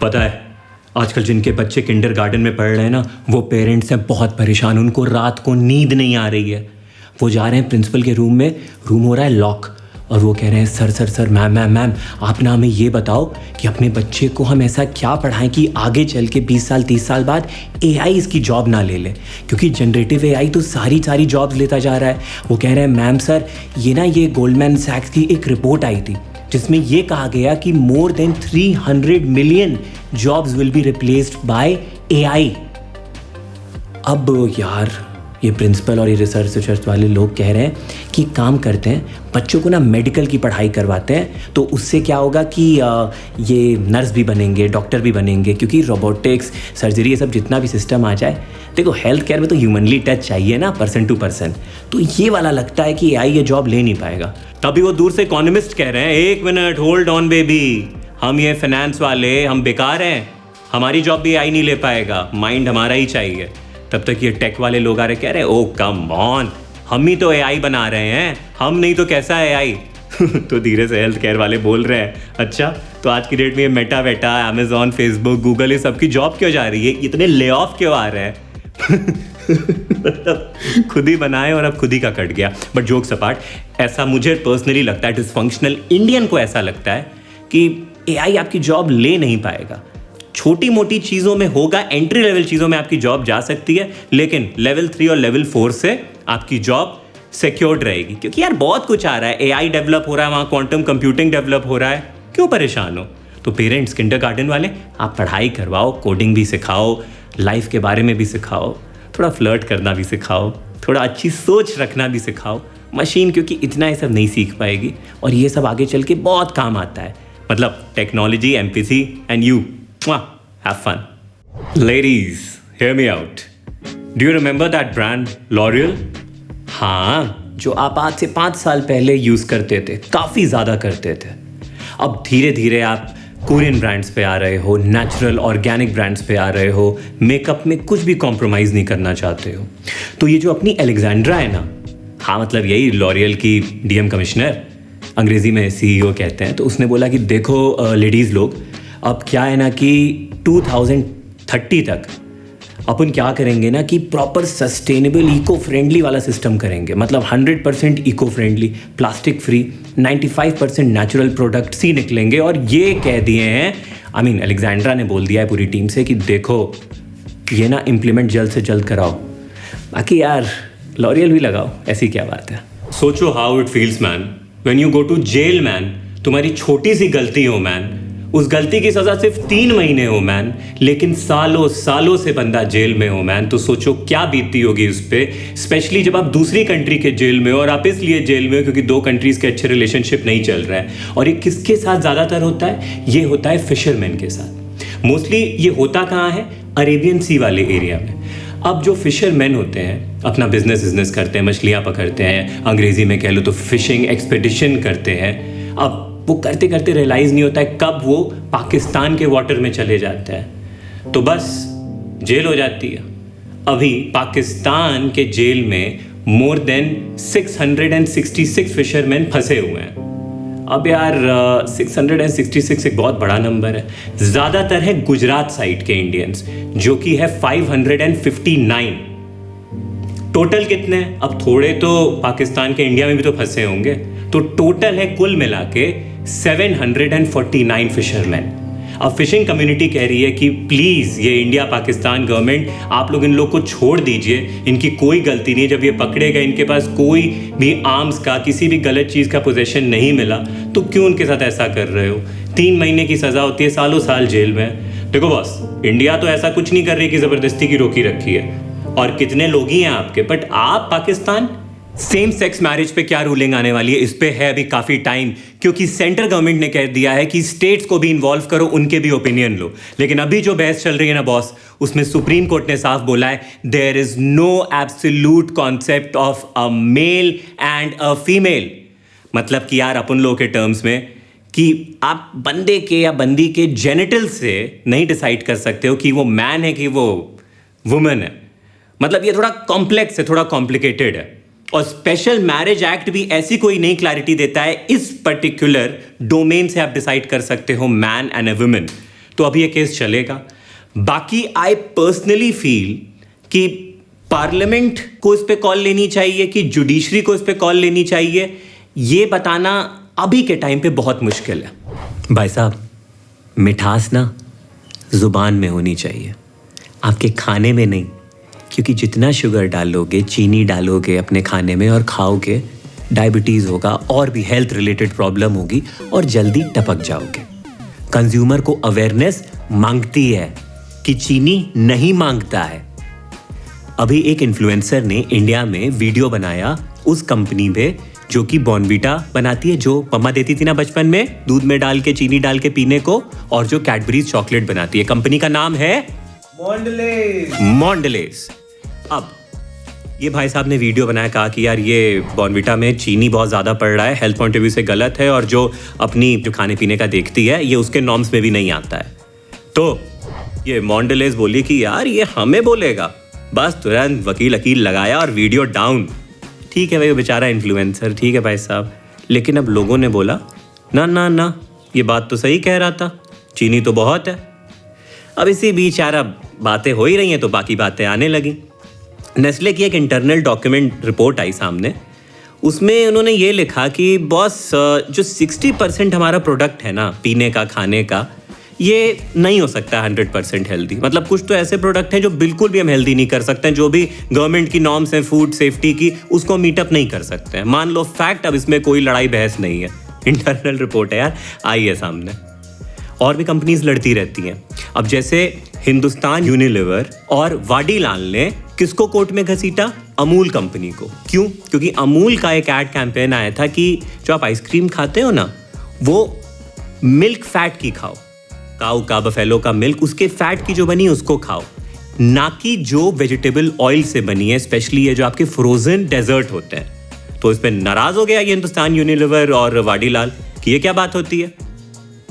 पता है आजकल जिनके बच्चे किंडरगार्टन में पढ़ रहे हैं ना, वो पेरेंट्स हैं बहुत परेशान, उनको रात को नींद नहीं आ रही है। वो जा रहे हैं प्रिंसिपल के रूम में, रूम हो रहा है लॉक, और वो कह रहे हैं सर मैम आप ना हमें ये बताओ कि अपने बच्चे को हम ऐसा क्या पढ़ाएं कि आगे चल के 20 साल 30 साल बाद एआई इसकी जॉब ना ले ले, क्योंकि जनरेटिव एआई तो सारी जॉब्स लेता जा रहा है। वो कह रहे हैं मैम सर ये गोल्डमैन सैक्स की एक रिपोर्ट आई थी जिसमें ये कहा गया कि more than 300 million jobs will be replaced by AI. अब यार ये प्रिंसिपल और ये रिसर्च वाले लोग कह रहे हैं कि काम करते हैं, बच्चों को ना मेडिकल की पढ़ाई करवाते हैं, तो उससे क्या होगा कि ये नर्स भी बनेंगे, डॉक्टर भी बनेंगे, क्योंकि रोबोटिक्स सर्जरी ये सब जितना भी सिस्टम आ जाए, देखो हेल्थ केयर में तो ह्यूमनली टच चाहिए ना, पर्सन टू पर्सन। तो ये वाला लगता है कि एआई ये जॉब ले नहीं पाएगा। तभी वो दूर से इकोनॉमिस्ट कह रहे हैं 1 मिनट होल्ड ऑन बेबी, हम ये फाइनेंस वाले हम बेकार हैं, हमारी जॉब भी एआई नहीं ले पाएगा, माइंड हमारा ही चाहिए। तब तक ये टेक वाले लोग आ रहे कह रहे ओ कम ऑन, हम ही तो एआई बना रहे हैं, हम नहीं तो कैसा एआई। तो धीरे से हेल्थ केयर वाले बोल रहे हैं अच्छा तो आज की डेट में ये मेटा वेटा, अमेजॉन, फेसबुक, गूगल, ये सबकी जॉब क्यों जा रही है, इतने ले ऑफ क्यों आ रहे हैं। मतलब खुद ही बनाए और अब खुद ही का कट गया। बट जोक्स अपार्ट, ऐसा मुझे पर्सनली लगता है, डिसफंक्शनल इंडियन को ऐसा लगता है कि एआई आपकी जॉब ले नहीं पाएगा। छोटी मोटी चीज़ों में होगा, एंट्री लेवल चीज़ों में आपकी जॉब जा सकती है, लेकिन लेवल 3 और लेवल 4 से आपकी जॉब सिक्योर्ड रहेगी, क्योंकि यार बहुत कुछ आ रहा है, एआई डेवलप हो रहा है, वहाँ क्वांटम कंप्यूटिंग डेवलप हो रहा है, क्यों परेशान हो। तो पेरेंट्स, किंडरगार्टन वाले, आप पढ़ाई करवाओ, कोडिंग भी सिखाओ, लाइफ के बारे में भी सिखाओ, थोड़ा फ्लर्ट करना भी सिखाओ, थोड़ा अच्छी सोच रखना भी सिखाओ। मशीन क्योंकि इतना ये सब नहीं सीख पाएगी, और ये सब आगे चल के बहुत काम आता है। मतलब technology, empathy and you have fun. Ladies, hear me out. Do you remember that brand L'Oreal? हाँ, जो आप आज से 5 साल पहले यूज करते थे, काफी ज्यादा करते थे। अब धीरे धीरे आप कोरियन ब्रांड्स पे आ रहे हो, नेचुरल ऑर्गेनिक ब्रांड्स पे आ रहे हो, मेकअप में कुछ भी कॉम्प्रोमाइज नहीं करना चाहते हो। तो ये जो अपनी एलेक्जेंड्रा है ना, हाँ मतलब यही लॉरियल की डीएम कमिश्नर, अंग्रेजी में सीईओ कहते हैं, तो उसने बोला कि देखो लेडीज लोग, अब क्या है ना कि 2030 तक अपन क्या करेंगे ना कि प्रॉपर सस्टेनेबल इको फ्रेंडली वाला सिस्टम करेंगे। मतलब 100% eco friendly, plastic free, 95% natural products ही निकलेंगे। और ये कह दिए हैं, एलेक्जेंड्रा ने बोल दिया है पूरी टीम से कि देखो ये ना इम्प्लीमेंट जल्द से जल्द कराओ, बाकी यार लॉरियल भी लगाओ, ऐसी क्या बात है। सोचो how it feels man when you go to jail man. तुम्हारी छोटी सी गलती हो मैन, उस गलती की सजा सिर्फ 3 महीने हो मैन, लेकिन सालों से बंदा जेल में हो मैन। तो सोचो क्या बीतती होगी उस पर, स्पेशली जब आप दूसरी कंट्री के जेल में हो, और आप इसलिए जेल में हो क्योंकि 2 कंट्रीज के अच्छे रिलेशनशिप नहीं चल रहा है। और ये किसके साथ ज़्यादातर होता है, ये होता है फिशरमैन के साथ। मोस्टली ये होता कहाँ है, अरेबियन सी वाले एरिया में। अब जो फिशरमैन होते हैं अपना बिजनेस करते हैं, मछलियाँ पकड़ते हैं, अंग्रेजी में कह लो तो फिशिंग एक्सपेडिशन करते हैं। अब वो करते करते रियलाइज़ नहीं होता है कब वो पाकिस्तान के वाटर में चले जाते हैं, तो बस जेल हो जाती है। अभी पाकिस्तान के जेल में मोर देन 666 फिशरमैन फंसे हुए हैं। अब यार 666 एक बहुत बड़ा नंबर है। ज़्यादातर है गुजरात साइड के इंडियंस, जो कि है 559। टोटल कितने हैं, अब थोड़े तो पाकिस्तान के इंडिया में भी तो फंसे होंगे, तो टोटल है कुल मिला के 749 फिशरमैन। अब फिशिंग कम्युनिटी कह रही है कि प्लीज़ ये इंडिया पाकिस्तान गवर्नमेंट, आप लोग इन लोग को छोड़ दीजिए, इनकी कोई गलती नहीं है। जब ये पकड़े गए, इनके पास कोई भी आर्म्स का, किसी भी गलत चीज़ का पोजेशन नहीं मिला, तो क्यों उनके साथ ऐसा कर रहे हो। 3 महीने की सज़ा होती है, सालों साल जेल में। देखो बॉस, इंडिया तो ऐसा कुछ नहीं कर रही कि ज़बरदस्ती की रोकी रखी है, और कितने लोग ही हैं आपके, बट आप पाकिस्तान सेम सेक्स मैरिज पे क्या रूलिंग आने वाली है, इस पे है अभी काफी टाइम, क्योंकि सेंट्रल गवर्नमेंट ने कह दिया है कि स्टेट्स को भी इन्वॉल्व करो, उनके भी ओपिनियन लो। लेकिन अभी जो बहस चल रही है ना बॉस, उसमें सुप्रीम कोर्ट ने साफ बोला है there is no absolute concept of a male and a female. मतलब कि यार अपन लोगों के टर्म्स में कि आप बंदे के या बंदी के जेनिटल से नहीं डिसाइड कर सकते हो कि वो मैन है कि वो वुमेन है। मतलब ये थोड़ा कॉम्प्लेक्स है, थोड़ा कॉम्प्लिकेटेड है। और स्पेशल मैरिज एक्ट भी ऐसी कोई नई क्लैरिटी देता है, इस पर्टिकुलर डोमेन से आप डिसाइड कर सकते हो मैन एंड अ वुमेन। तो अभी ये केस चलेगा। बाकी आई पर्सनली फील कि पार्लियामेंट को इस पे कॉल लेनी चाहिए कि जुडिशरी को इस पे कॉल लेनी चाहिए, ये बताना अभी के टाइम पे बहुत मुश्किल है। भाई साहब, मिठास ना जुबान में होनी चाहिए, आपके खाने में नहीं, क्योंकि जितना शुगर डालोगे, चीनी डालोगे अपने खाने में और खाओगे, डायबिटीज़ होगा और भी हेल्थ रिलेटेड प्रॉब्लम होगी और जल्दी टपक जाओगे। कंज्यूमर को अवेयरनेस मांगती है कि चीनी नहीं मांगता है। अभी एक इन्फ्लुएंसर ने इंडिया में वीडियो बनाया उस कंपनी पे जो कि बॉर्नवीटा बनाती है, जो मम्मा देती थी ना बचपन में दूध में डाल के चीनी डाल के पीने को, और जो कैडबरीज चॉकलेट बनाती है। कंपनी का नाम है मॉन्डलेस। अब ये भाई साहब ने वीडियो बनाया, कहा कि यार ये बॉर्नवीटा में चीनी बहुत ज़्यादा पड़ रहा है, हेल्थ पॉइंट ऑफ व्यू से गलत है, और जो अपनी जो खाने पीने का देखती है ये उसके नॉर्म्स में भी नहीं आता है। तो ये मॉन्डलेस बोली कि यार ये हमें बोलेगा, बस तुरंत वकील लगाया और वीडियो डाउन। ठीक है भाई, वो बेचारा इन्फ्लुएंसर, ठीक है भाई साहब, लेकिन अब लोगों ने बोला ना ना ना, ये बात तो सही कह रहा था, चीनी तो बहुत है। अब इसी बीच यार अब बातें हो ही रही हैं तो बाकी बातें आने लगी। नेस्ले की एक इंटरनल डॉक्यूमेंट रिपोर्ट आई सामने, उसमें उन्होंने ये लिखा कि बॉस जो 60% हमारा प्रोडक्ट है ना पीने का, खाने का, ये नहीं हो सकता 100% हेल्दी। मतलब कुछ तो ऐसे प्रोडक्ट हैं जो बिल्कुल भी हम हेल्दी नहीं कर सकते हैं, जो भी गवर्नमेंट की नॉर्म्स हैं फूड सेफ्टी की, उसको मीटअप नहीं कर सकते हैं। मान लो फैक्ट, अब इसमें कोई लड़ाई बहस नहीं है, इंटरनल रिपोर्ट है यार, आई है सामने। और भी कंपनीज लड़ती रहती हैं। अब जैसे हिंदुस्तान यूनिलीवर और वाडीलाल ने किसको कोर्ट में घसीटा? अमूल कंपनी को। क्यों? क्योंकि अमूल का एक एड कैंपेन आया था कि जो आप आइसक्रीम खाते हो ना, वो मिल्क फैट की खाओ, काऊ का, बफेलो का मिल्क, उसके फैट की जो बनी है उसको खाओ, ना कि जो वेजिटेबल ऑयल से बनी है, स्पेशली ये जो आपके फ्रोजन डेजर्ट होते हैं। तो इस पे नाराज हो गया ये हिंदुस्तान यूनिलीवर और वाडीलाल कि ये क्या बात होती है।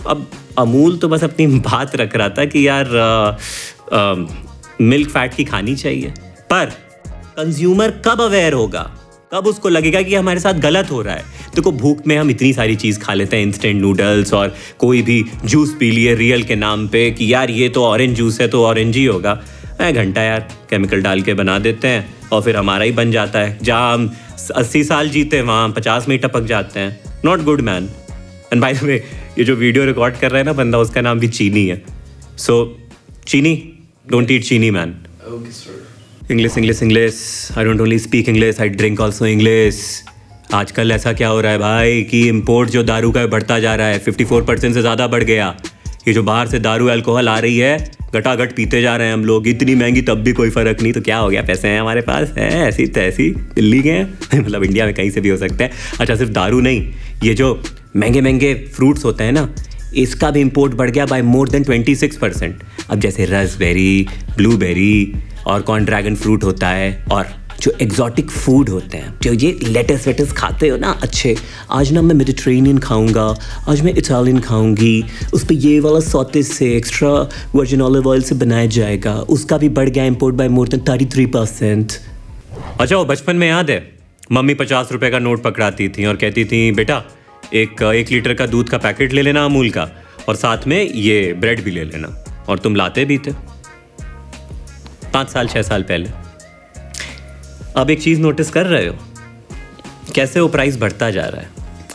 अब अमूल तो बस अपनी बात रख रहा था कि यार मिल्क फैट की खानी चाहिए, पर कंज्यूमर कब अवेयर होगा, कब उसको लगेगा कि हमारे साथ गलत हो रहा है। देखो, भूख में हम इतनी सारी चीज़ खा लेते हैं, इंस्टेंट नूडल्स और कोई भी जूस पी लिए रियल के नाम पे कि यार ये तो ऑरेंज जूस है तो ऑरेंज ही होगा। घंटा यार केमिकल डाल के बना देते हैं और फिर हमारा ही बन जाता है। जहाँ हम 80 साल जीते वहाँ 50 में ही टपक जाते हैं। Not good man. And by the way, ये जो वीडियो रिकॉर्ड कर रहा है ना बंदा, उसका नाम भी चीनी है। सो चीनी, डोंट ईट चीनी man. Okay sir. English English English, I don't only speak English, I drink also English. आजकल ऐसा क्या हो रहा है भाई कि इंपोर्ट जो दारू का बढ़ता जा रहा है, 54% से ज़्यादा बढ़ गया। ये जो बाहर से दारू अल्कोहल आ रही है, घटाघट पीते जा रहे हैं हम लोग, इतनी महंगी तब भी कोई फ़र्क नहीं। तो क्या हो गया, पैसे हैं हमारे पास, है ऐसी तैसी, दिल्ली के हैं मतलब इंडिया में कहीं से भी हो सकता है। अच्छा, सिर्फ दारू नहीं, ये जो महंगे महंगे फ्रूट्स होते हैं ना, इसका भी इंपोर्ट बढ़ गया बाय मोर देन 26%। अब जैसे रसबेरी, ब्लूबेरी और कौन ड्रैगन फ्रूट होता है, और जो एग्जॉटिक फूड होते हैं, जो ये लेटस वेटस खाते हो ना, अच्छे, आज ना मैं मेडिटेरेनियन खाऊंगा, आज मैं इटालियन खाऊंगी, उस पर ये वाला सॉसेज से एक्स्ट्रा वर्जिन ऑलिव ऑयल से बनाया जाएगा, उसका भी बढ़ गया इंपोर्ट बाय मोर देन 33%। अच्छा, वो बचपन में याद है मम्मी 50 रुपए का नोट पकड़ाती थी और कहती थी बेटा एक लीटर का दूध का पैकेट ले लेना अमूल का, और साथ में ये ब्रेड भी ले लेना, और तुम लाते भी थे 5 साल 6 साल पहले। अब एक चीज़ नोटिस कर रहे हो कैसे वो प्राइस बढ़ता जा रहा है।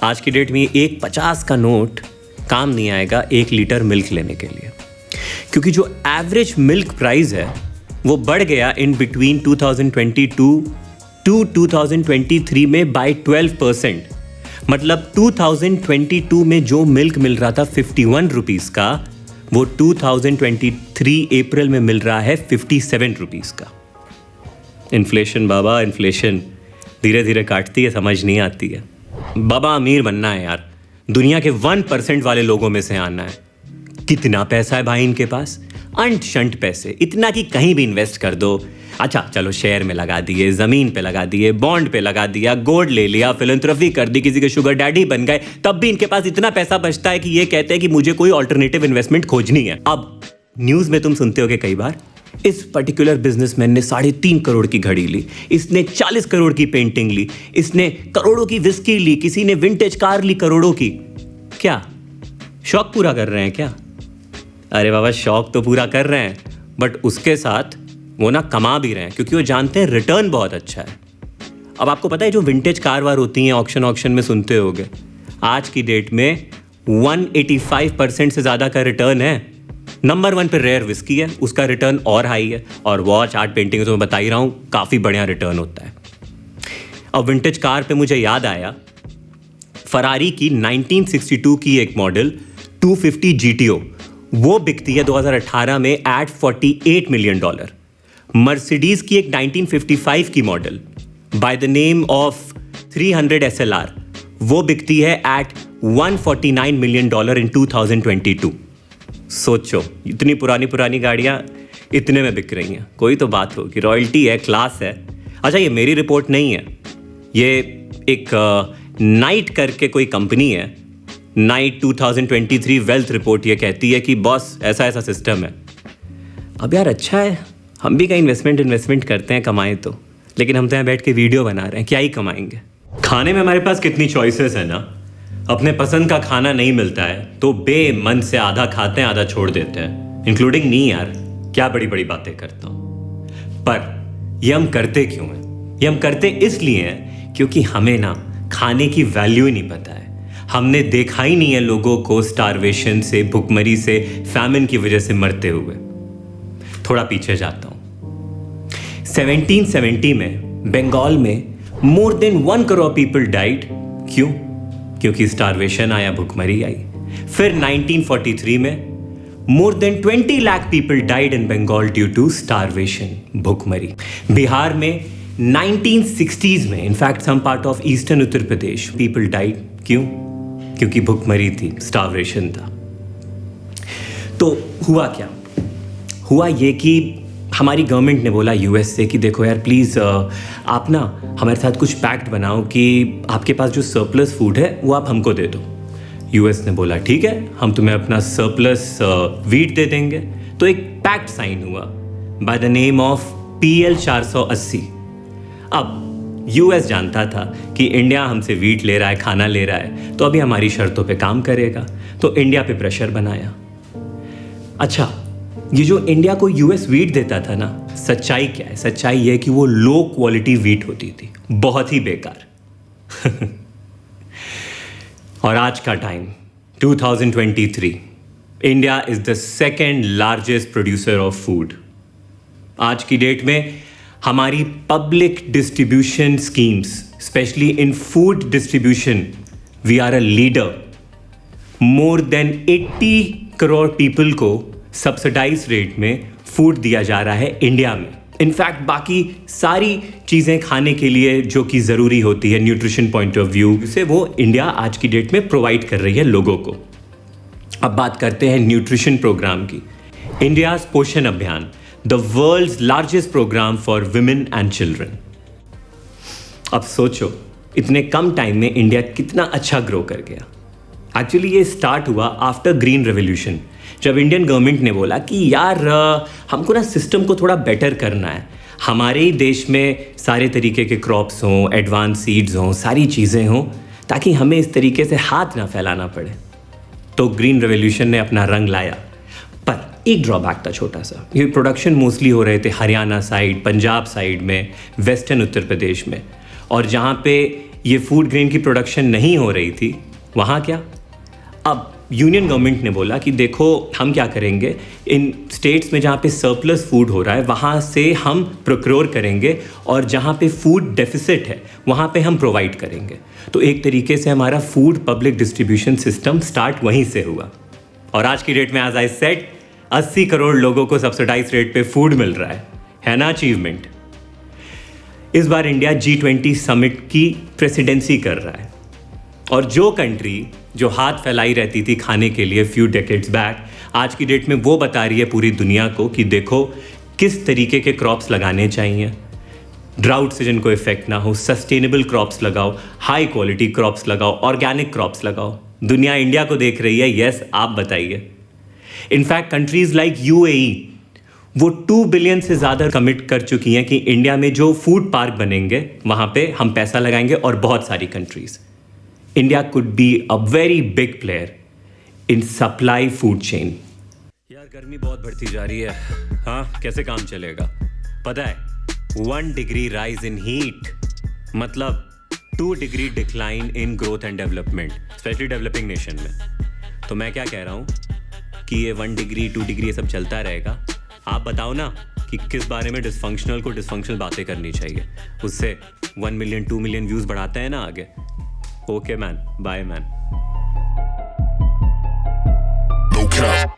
आज की डेट में एक 50 का नोट काम नहीं आएगा 1 लीटर मिल्क लेने के लिए, क्योंकि जो एवरेज मिल्क प्राइस है वो बढ़ गया इन बिटवीन 2022 टू 2023 में बाय 12%। मतलब 2022 में जो मिल्क मिल रहा था 51 रुपीज़ का, वो 2023 अप्रैल में मिल रहा है 57 रुपीज़ का। इन्फ्लेशन बाबा, इन्फ्लेशन धीरे धीरे काटती है, समझ नहीं आती है। बाबा अमीर बनना है यार, दुनिया के 1% वाले लोगों में से आना है। कितना पैसा है भाई इनके पास, अंट शंट पैसे, इतना कि कहीं भी इन्वेस्ट कर दो। अच्छा चलो, शेयर में लगा दिए, ज़मीन पे लगा दिए, बॉन्ड पे लगा दिया, गोल्ड ले लिया, फिलैंथ्रोपी कर दी, किसी के शुगर डैडी बन गए, तब भी इनके पास इतना पैसा बचता है कि ये कहते हैं कि मुझे कोई ऑल्टरनेटिव इन्वेस्टमेंट खोजनी है। अब न्यूज़ में तुम सुनते हो कि कई बार इस पर्टिकुलर बिजनेसमैन ने 3.5 करोड़ की घड़ी ली, इसने 40 करोड़ की पेंटिंग ली, इसने करोड़ों की विस्की ली, किसी ने विंटेज कार ली करोड़ों की। क्या शौक पूरा कर रहे हैं क्या? अरे बाबा, शौक तो पूरा कर रहे हैं, बट उसके साथ वो ना कमा भी रहे हैं, क्योंकि वो जानते हैं रिटर्न बहुत अच्छा है। अब आपको पता है जो विंटेज कार वार होती हैं, ऑक्शन में सुनते होगे, आज की डेट में 185% से ज़्यादा का रिटर्न है। नंबर 1 पे रेयर विस्की है, उसका रिटर्न और हाई है। और वॉच, आर्ट, पेंटिंग तो मैं बता ही रहा हूँ, काफ़ी बढ़िया रिटर्न होता है। अब विंटेज कार पे मुझे याद आया, फरारी की 1962 की एक मॉडल 250 GTO, वो बिकती है 2018 में एट $48 मिलियन। मर्सिडीज की एक 1955 की model by the name of 300 SLR, वो बिकती है एट $149 मिलियन इन 2022। सोचो, इतनी पुरानी गाड़ियां इतने में बिक रही हैं। कोई तो बात होगी, रॉयल्टी है, क्लास है। अच्छा, ये मेरी रिपोर्ट नहीं है, ये एक नाइट करके कोई कंपनी है, नाइट 2023 वेल्थ रिपोर्ट, ये कहती है कि बॉस ऐसा सिस्टम है। अब यार अच्छा है, हम भी कहीं इन्वेस्टमेंट करते हैं, कमाएं तो, लेकिन हम तो यहाँ बैठ के वीडियो बना रहे हैं, क्या ही कमाएंगे। खाने में हमारे पास कितनी चॉइसेस है ना। अपने पसंद का खाना नहीं मिलता है तो बेमन से आधा खाते हैं, आधा छोड़ देते हैं, इंक्लूडिंग नहीं यार, क्या बड़ी बड़ी बातें करता हूं। पर ये हम करते क्यों हैं? ये हम करते इसलिए हैं क्योंकि हमें ना खाने की वैल्यू ही नहीं पता है। हमने देखा ही नहीं है लोगों को स्टारवेशन से, भुखमरी से, फैमिन की वजह से मरते हुए। थोड़ा पीछे जाता हूं, 1770 में बंगाल में more than 1 crore people died. क्यों? क्योंकि स्टारवेशन आया, भुखमरी आई। फिर 1943 में more than 20 lakh people died in Bengal due to starvation, भुखमरी। बिहार में 1960s में, in fact some part of eastern Uttar Pradesh, people died. क्यों? क्योंकि भुखमरी थी, स्टारवेशन था। तो हुआ क्या? हुआ ये कि हमारी गवर्नमेंट ने बोला यूएस से कि देखो यार प्लीज़ आप ना हमारे साथ कुछ पैक्ट बनाओ कि आपके पास जो सरप्लस फूड है वो आप हमको दे दो। यूएस ने बोला ठीक है, हम तुम्हें अपना सरप्लस वीट दे देंगे। तो एक पैक्ट साइन हुआ by the name of PL 480। अब यूएस जानता था कि इंडिया हमसे वीट ले रहा है, खाना ले रहा है, तो अभी हमारी शर्तों पे काम करेगा, तो इंडिया पे प्रेशर बनाया। अच्छा, ये जो इंडिया को यूएस वीट देता था ना, सच्चाई क्या है? सच्चाई ये कि वो लो क्वालिटी वीट होती थी, बहुत ही बेकार। और आज का time 2023, India is the second largest producer of food. आज की डेट में हमारी public distribution schemes, specially in food distribution, we are a leader. More than 80 crore people को सब्सिडाइज रेट में फूड दिया जा रहा है इंडिया में। इनफैक्ट बाकी सारी चीज़ें खाने के लिए जो कि ज़रूरी होती है न्यूट्रिशन पॉइंट ऑफ व्यू से, वो इंडिया आज की डेट में प्रोवाइड कर रही है लोगों को। अब बात करते हैं न्यूट्रिशन प्रोग्राम की। India's Poshan Abhiyan, the world's largest programme for women and children. अब सोचो, इतने कम टाइम में इंडिया कितना अच्छा ग्रो कर गया। एक्चुअली ये स्टार्ट हुआ आफ्टर ग्रीन रेवोल्यूशन, जब इंडियन गवर्नमेंट ने बोला कि यार हमको ना सिस्टम को थोड़ा बेटर करना है, हमारे ही देश में सारे तरीके के क्रॉप्स हों, एडवांस सीड्स हों, सारी चीज़ें हों, ताकि हमें इस तरीके से हाथ ना फैलाना पड़े। तो ग्रीन रेवोल्यूशन ने अपना रंग लाया, पर एक ड्रॉबैक था छोटा सा। ये प्रोडक्शन मोस्टली हो रहे थे हरियाणा साइड, पंजाब साइड में, वेस्टर्न उत्तर प्रदेश में, और जहाँ पे ये फूड ग्रेन की प्रोडक्शन नहीं हो रही थी वहाँ क्या, अब यूनियन गवर्नमेंट ने बोला कि देखो हम क्या करेंगे, इन स्टेट्स में जहाँ पे सरप्लस फूड हो रहा है वहाँ से हम प्रोक्योर करेंगे, और जहाँ पे फूड डेफिसिट है वहाँ पे हम प्रोवाइड करेंगे। तो एक तरीके से हमारा food public distribution system start वहीं से हुआ। और आज की डेट में एज आई सेड 80 करोड़ लोगों को सब्सिडाइज रेट पे फूड मिल रहा है ना अचीवमेंट। इस बार इंडिया G20 समिट की प्रेसिडेंसी कर रहा है, और जो कंट्री जो हाथ फैलाई रहती थी खाने के लिए फ्यू डेकेड्स बैक, आज की डेट में वो बता रही है पूरी दुनिया को कि देखो किस तरीके के क्रॉप्स लगाने चाहिए, ड्राउट से जिनको इफेक्ट ना हो, सस्टेनेबल क्रॉप्स लगाओ, हाई क्वालिटी क्रॉप्स लगाओ, ऑर्गेनिक क्रॉप्स लगाओ। दुनिया इंडिया को देख रही है, यस आप बताइए। इनफैक्ट कंट्रीज लाइक UAE, वो 2 बिलियन से ज़्यादा कमिट कर चुकी हैं कि इंडिया में जो फूड पार्क बनेंगे वहाँ पे हम पैसा लगाएंगे, और बहुत सारी countries. India could be a very big player in supply food chain. यार गर्मी बहुत बढ़ती जा रही है। हाँ, कैसे काम चलेगा? पता है 1 डिग्री राइज इन हीट मतलब 2 degree decline in growth and development, specially developing nation में। तो मैं क्या कह रहा हूँ कि ये 1 डिग्री 2 डिग्री ये सब चलता रहेगा। आप बताओ ना कि किस बारे में डिसफंक्शनल को डिसफंक्शनल बातें करनी चाहिए, उससे 1 मिलियन 2 मिलियन व्यूज बढ़ाते हैं ना आगे। Okay man, by man. No cap.